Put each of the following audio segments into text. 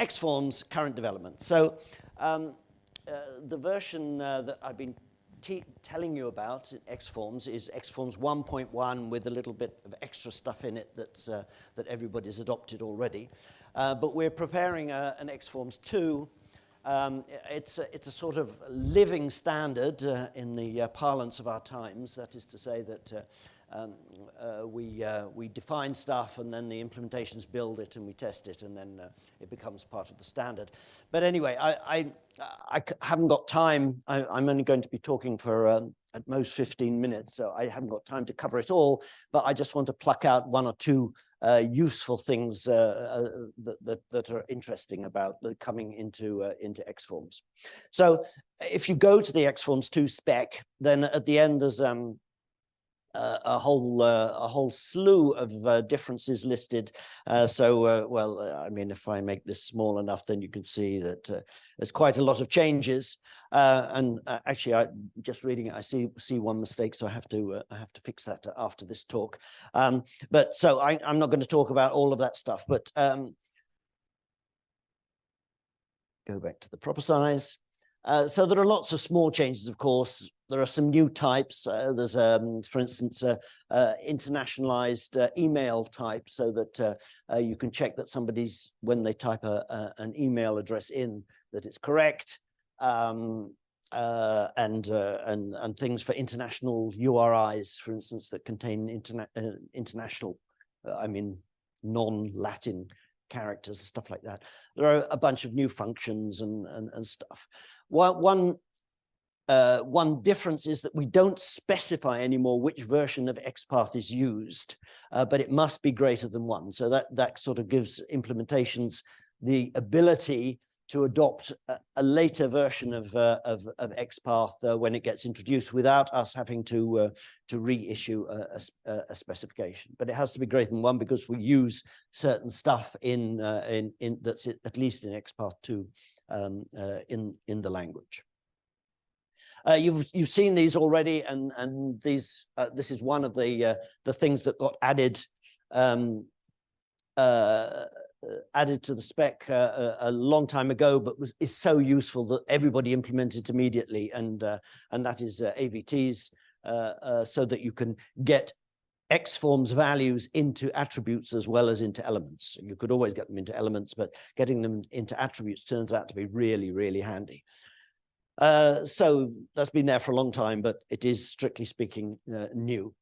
XForms current development. So the version that I've been telling you about in XForms is XForms 1.1 with a little bit of extra stuff in it that everybody's adopted already. But we're preparing an XForms 2. It's a sort of living standard in the parlance of our times. That is to say that we define stuff and then the implementations build it and we test it and then it becomes part of the standard. But anyway, I haven't got time. I'm only going to be talking for at most 15 minutes, so I haven't got time to cover it all, but I just want to pluck out one or two useful things that are interesting about coming into XForms. So if you go to the XForms 2 spec, then at the end there's a whole slew of differences listed. Well, I mean, if I make this small enough, then you can see that there's quite a lot of changes. And actually, just reading it, I see one mistake, so I have to fix that after this talk. But so I'm not going to talk about all of that stuff. But go back to the proper size. So there are lots of small changes, of course. There are some new types. There's, for instance, internationalized email type, so that you can check that somebody's, when they type an email address in, that it's correct, and things for international URIs, for instance, that contain international, I mean, non-Latin characters and stuff like that. There are a bunch of new functions and stuff. One difference is that we don't specify anymore which version of XPath is used, but it must be greater than 1. So that sort of gives implementations the ability to adopt a later version of XPath when it gets introduced without us having to reissue a specification. But it has to be greater than 1 because we use certain stuff in that's at least in XPath 2 in the language. You've seen these already, and these this is one of the things that got added to the spec a long time ago, but is so useful that everybody implemented immediately, and that is AVTs, so that you can get XForms values into attributes as well as into elements. You could always get them into elements, but getting them into attributes turns out to be really, really handy. So that's been there for a long time, but it is, strictly speaking, new.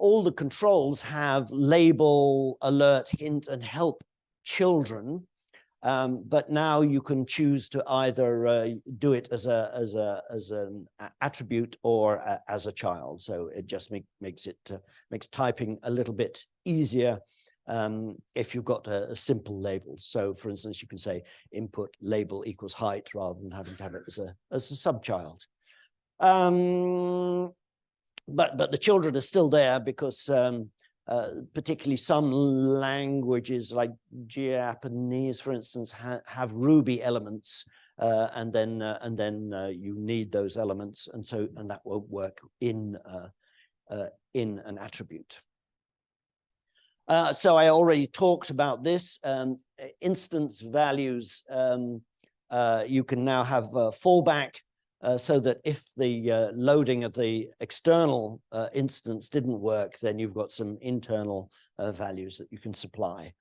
All the controls have label, alert, hint, and help children, but now you can choose to either do it as an attribute or as a child. So it just makes typing a little bit easier if you've got a simple label. So, for instance, you can say input label equals height rather than having to have it as a subchild. But the children are still there because particularly some languages like Japanese, for instance, have Ruby elements, and then you need those elements, and that won't work in an attribute. So I already talked about this. Instance values, you can now have fallback. So that if the loading of the external instance didn't work, then you've got some internal values that you can supply.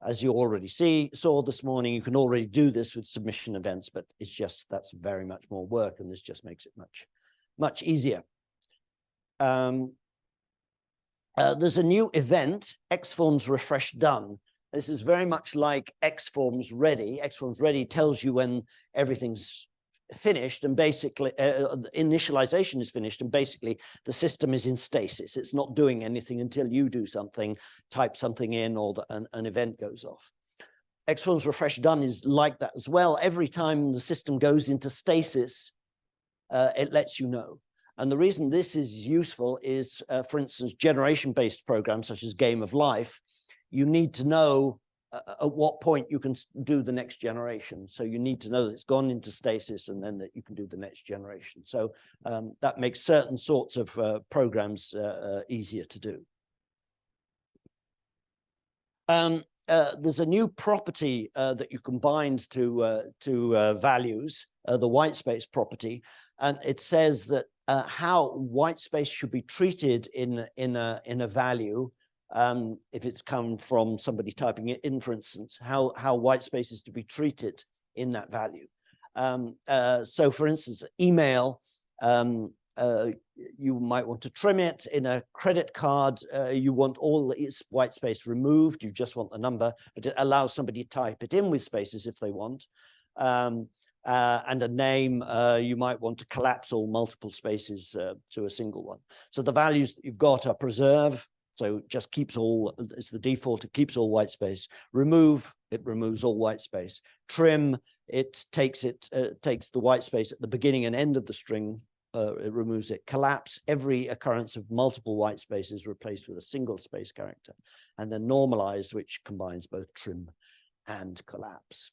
As you already saw this morning, you can already do this with submission events, but it's just, that's very much more work, and this just makes it much easier. There's a new event, XForms refresh done. This is very much like XForms ready. XForms ready tells you when everything's finished, and basically initialization is finished, and basically the system is in stasis. It's not doing anything until you do something, type something in, or an event goes off. XForms refresh done is like that as well. Every time the system goes into stasis, it lets you know. And the reason this is useful is, for instance, generation-based programs such as Game of Life, you need to know at what point you can do the next generation. So you need to know that it's gone into stasis and then that you can do the next generation. So that makes certain sorts of programs easier to do. there's a new property that you can bind to values, the white space property, and it says that how white space should be treated in a value. If it's come from somebody typing it in, for instance, how white space is to be treated in that value. So, for instance, email, you might want to trim it. In a credit card, you want all its white space removed. You just want the number, but it allows somebody to type it in with spaces if they want. And a name, you might want to collapse all multiple spaces to a single one. So the values that you've got are preserve. So it just keeps all, it's the default, it keeps all white space. Remove, it removes all white space. Trim, it takes the white space at the beginning and end of the string, it removes it. Collapse, every occurrence of multiple white spaces replaced with a single space character. And then normalize, which combines both trim and collapse.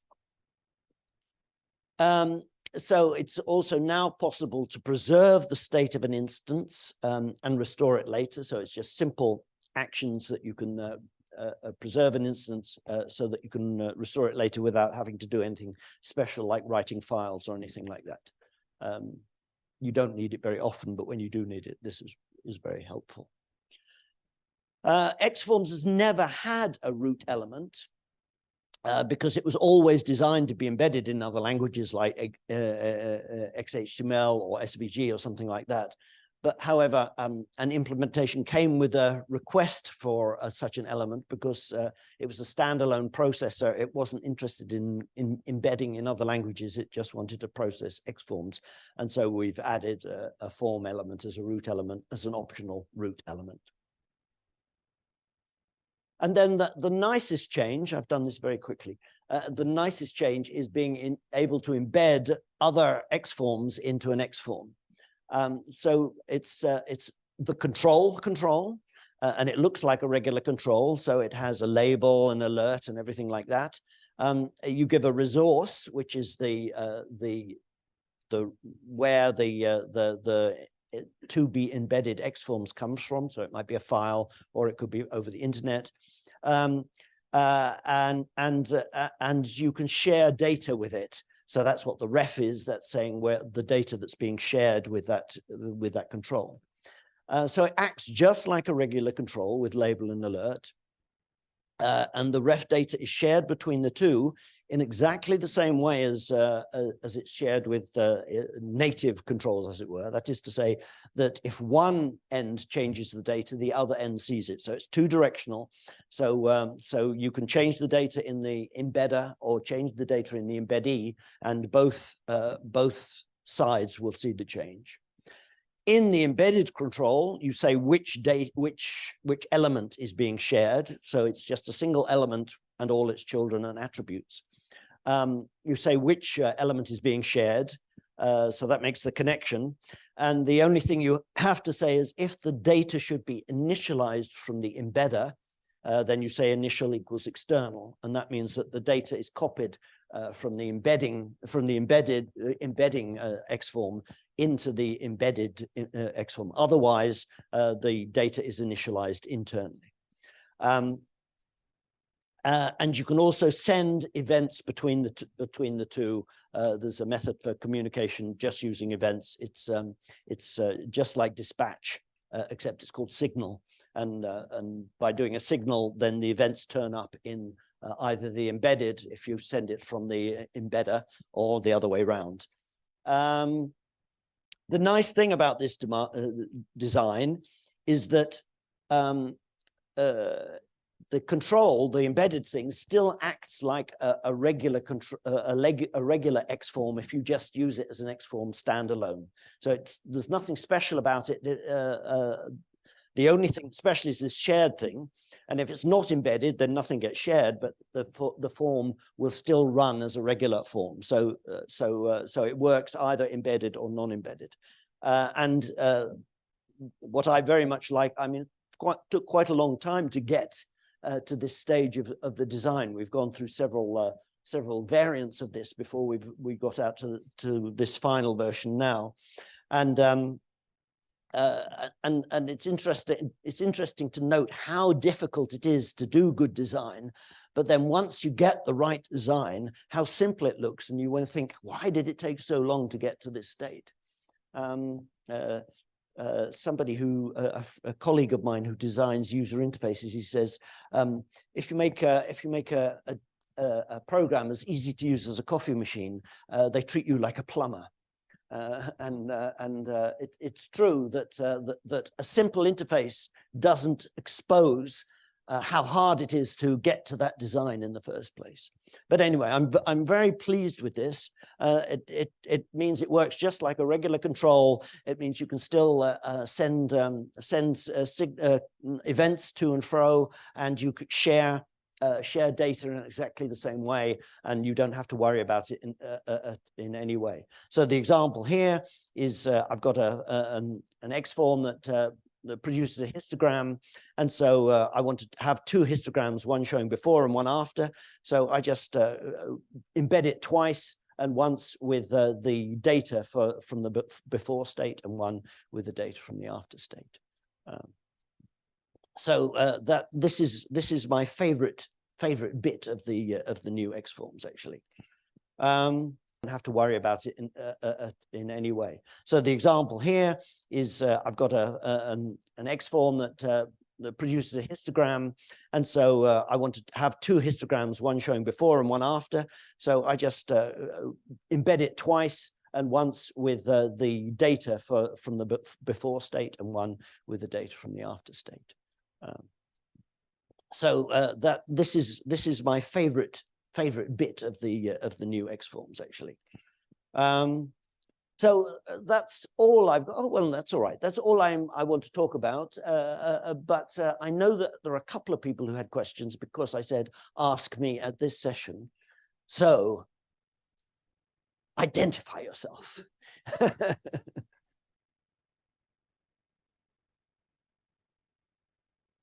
So it's also now possible to preserve the state of an instance and restore it later. So it's just simple actions that you can preserve an instance so that you can restore it later without having to do anything special like writing files or anything like that. You don't need it very often, but when you do need it, this is very helpful. XForms has never had a root element because it was always designed to be embedded in other languages like XHTML or SVG or something like that. But however, an implementation came with a request for such an element because it was a standalone processor. It wasn't interested in embedding in other languages. It just wanted to process XForms. And so we've added a form element as a root element, as an optional root element. And then the nicest change, I've done this very quickly, the nicest change is being able to embed other XForms into an XForm. So it's the control, and it looks like a regular control. So it has a label, an alert, and everything like that. You give a resource, which is where the to be embedded XForms comes from. So it might be a file, or it could be over the internet. And you can share data with it. So that's what the ref is. That's saying where the data that's being shared with that control. So it acts just like a regular control with label and alert. And the ref data is shared between the two in exactly the same way as it's shared with native controls, as it were. That is to say that if one end changes the data, the other end sees it. So it's two-directional. So you can change the data in the embedder or change the data in the embeddee, and both sides will see the change. In the embedded control, you say which element is being shared. So it's just a single element and all its children and attributes. You say which element is being shared. So that makes the connection. And the only thing you have to say is if the data should be initialized from the embedder, then you say initial equals external. And that means that the data is copied from the embedding XForm into the embedded XForm. Otherwise, the data is initialized internally. And you can also send events between the two. There's a method for communication just using events. It's just like dispatch, except it's called signal. And by doing a signal, then the events turn up in either the embedded, if you send it from the embedder, or the other way around. The nice thing about this design is that the control, the embedded thing, still acts like a regular XForm if you just use it as an XForm standalone. So there's nothing special about it. The only thing special is this shared thing. And if it's not embedded, then nothing gets shared, but the form will still run as a regular form. So it works either embedded or non-embedded. And what I very much like, I mean, took quite a long time to get to this stage of the design. We've gone through several variants of this before we got out to this final version now. And and it's interesting. It's interesting to note how difficult it is to do good design, but then once you get the right design, how simple it looks, and you want to think, why did it take so long to get to this state? Somebody who, a colleague of mine who designs user interfaces, he says, if you make a program as easy to use as a coffee machine, they treat you like a plumber. It's true that a simple interface doesn't expose how hard it is to get to that design in the first place. But anyway, I'm very pleased with this. It means it works just like a regular control. It means you can still send events to and fro, and you could share data in exactly the same way, and you don't have to worry about it in any way. So the example here is I've got an XForm that produces a histogram, and so I wanted to have two histograms, one showing before and one after. So I just embed it twice, and once with the data from the before state, and one with the data from the after state. That this is my favorite bit of the new XForms, actually. Don't have to worry about it in any way. So the example here is I've got an XForm that produces a histogram, and so I wanted to have two histograms, one showing before and one after. So I just embed it twice, and once with the data from the before state, and one with the data from the after state. That this is my favorite bit of the new XForms, actually. So that's all I've got. Oh, well, that's all right. That's all I want to talk about. But I know that there are a couple of people who had questions because I said, ask me at this session. So identify yourself.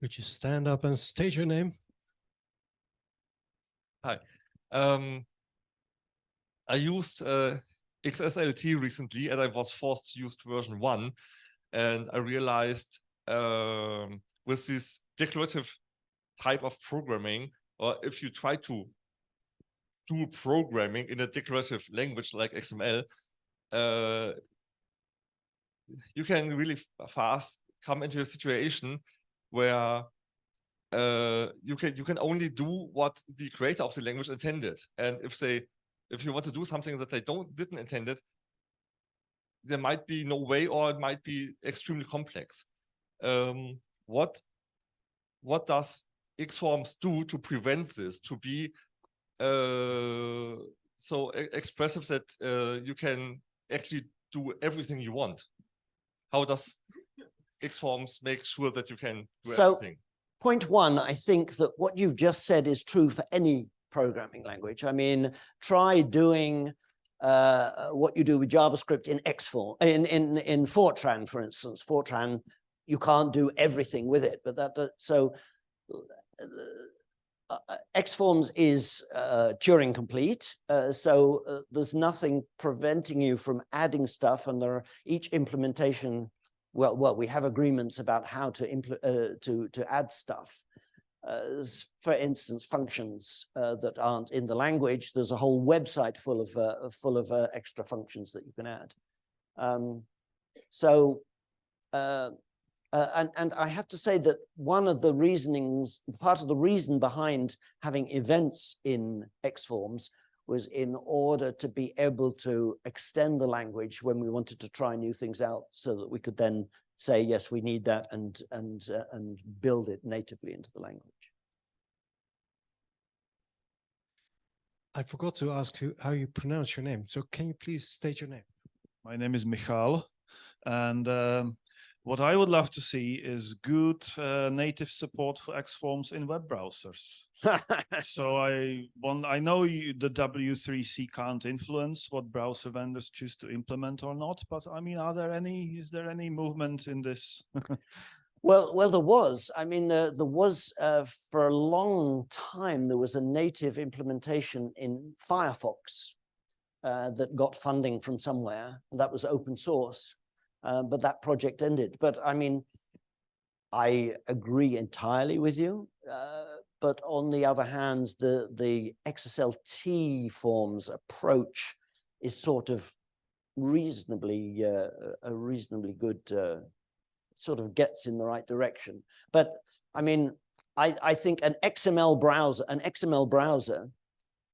Would you stand up and state your name? Hi. I used XSLT recently, and I was forced to use version 1, and I realized with this declarative type of programming, or if you try to do programming in a declarative language like XML, you can really fast come into a situation where you can only do what the creator of the language intended, and if you want to do something that they didn't intend it, there might be no way, or it might be extremely complex. What does XForms do to prevent this, to be so expressive that you can actually do everything you want? How does XForms make sure that you can do everything? Point one, I think that what you've just said is true for any programming language. I mean, try doing what you do with JavaScript in XForm, in Fortran, for instance. Fortran, you can't do everything with it, but XForms is Turing complete, so there's nothing preventing you from adding stuff, and each implementation. Well, we have agreements about how to add stuff. For instance, functions that aren't in the language. There's a whole website full of extra functions that you can add. And I have to say that one of the reasonings, part of the reason behind having events in XForms was in order to be able to extend the language when we wanted to try new things out, so that we could then say, yes, we need that, and build it natively into the language. I forgot to ask you how you pronounce your name. So can you please state your name? My name is Michal, and what I would love to see is good native support for XForms in web browsers. So I know the W3C can't influence what browser vendors choose to implement or not, but I mean, is there any movement in this? Well, there was. I mean, there was for a long time, there was a native implementation in Firefox that got funding from somewhere. That was open source. but that project ended. But I mean, I agree entirely with you. But on the other hand, the XSLT forms approach is sort of reasonably a reasonably good sort of gets in the right direction. But I mean, I think an XML browser.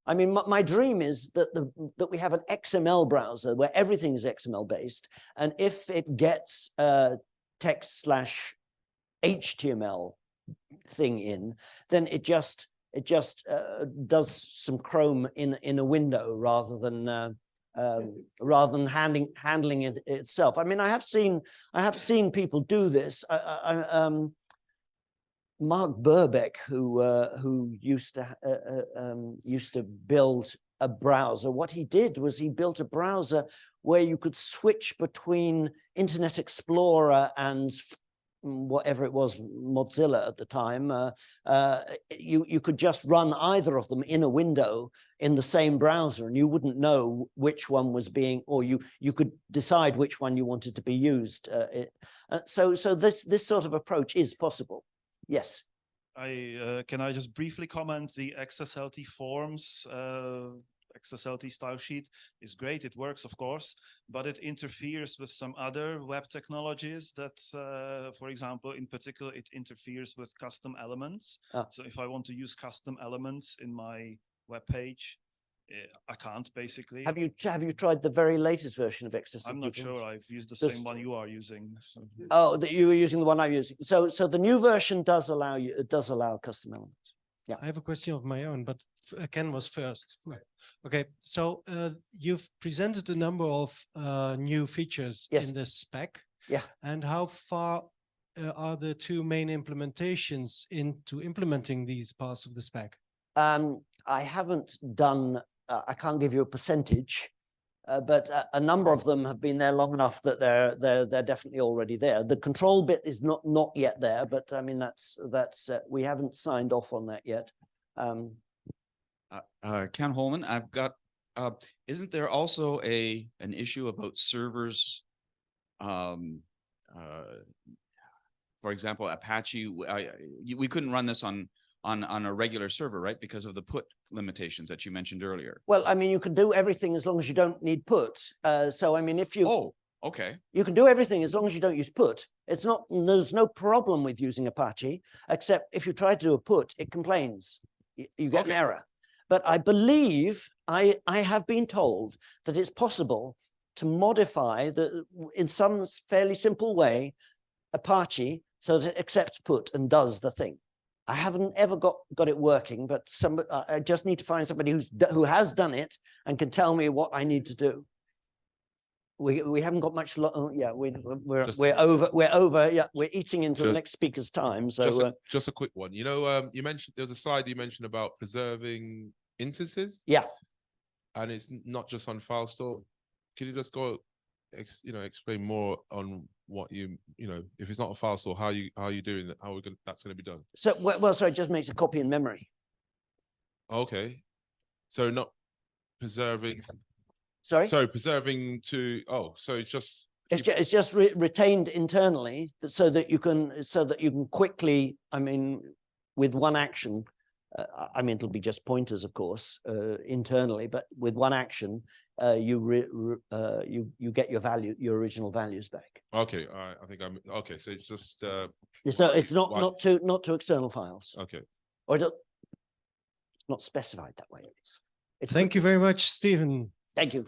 I mean, my dream is that that we have an XML browser where everything is XML based, and if it gets text/HTML thing in, then it just does some Chrome in a window rather than handling it itself. I mean, I have seen people do this. Mark Burbeck, who used to build a browser, what he did was he built a browser where you could switch between Internet Explorer and whatever it was, Mozilla at the time. You could just run either of them in a window in the same browser, and you wouldn't know which one was being, or you could decide which one you wanted to be used. So this sort of approach is possible. Yes. Can I just briefly comment? The XSLT forms, XSLT style sheet is great. It works, of course, but it interferes with some other web technologies that, for example, in particular, it interferes with custom elements. So if I want to use custom elements in my web page, I can't basically. Have you tried the very latest version of XSLT? I'm not sure. I've used the same one you are using. So. Oh, that you were using the one I'm using. So the new version does allow custom elements. Yeah. I have a question of my own, but Ken was first. Okay, so you've presented a number of new features in the spec. Yeah. And how far are the two main implementations into implementing these parts of the spec? I haven't done. I can't give you a percentage, but a number of them have been there long enough that they're definitely already there. The control bit is not yet there, but I mean that's we haven't signed off on that yet. Ken Holman, I've got. Isn't there also an issue about servers? For example, Apache. We couldn't run this on a regular server, right? Because of the put limitations that you mentioned earlier. Well, I mean, you can do everything as long as you don't need put. So, I mean, if you... Oh, okay. You can do everything as long as you don't use put. There's no problem with using Apache, except if you try to do a put, it complains. You get an error. But I believe, I have been told that it's possible to modify in some fairly simple way, Apache, so that it accepts put and does the thing. I haven't ever got it working, but I just need to find somebody who has done it and can tell me what I need to do. We haven't got much. Yeah, we're over. Yeah, we're eating into the next speaker's time. So just a quick one. You know, you mentioned there's a slide you mentioned about preserving instances. Yeah, and it's not just on file store. Can you just go, explain more on what if it's not a file store, how you doing that? That's going to be done? So so it just makes a copy in memory. Okay, so not preserving. Sorry. So preserving to so it's just. It's just retained internally so that you can quickly. I mean, with one action. I mean, it'll be just pointers, of course, internally, but with one action, you get your original values back. Okay, all right. I think I'm okay. So it's just so it's not to external files. Okay. Or it's not specified that way. Thank you very much, Stephen. Thank you.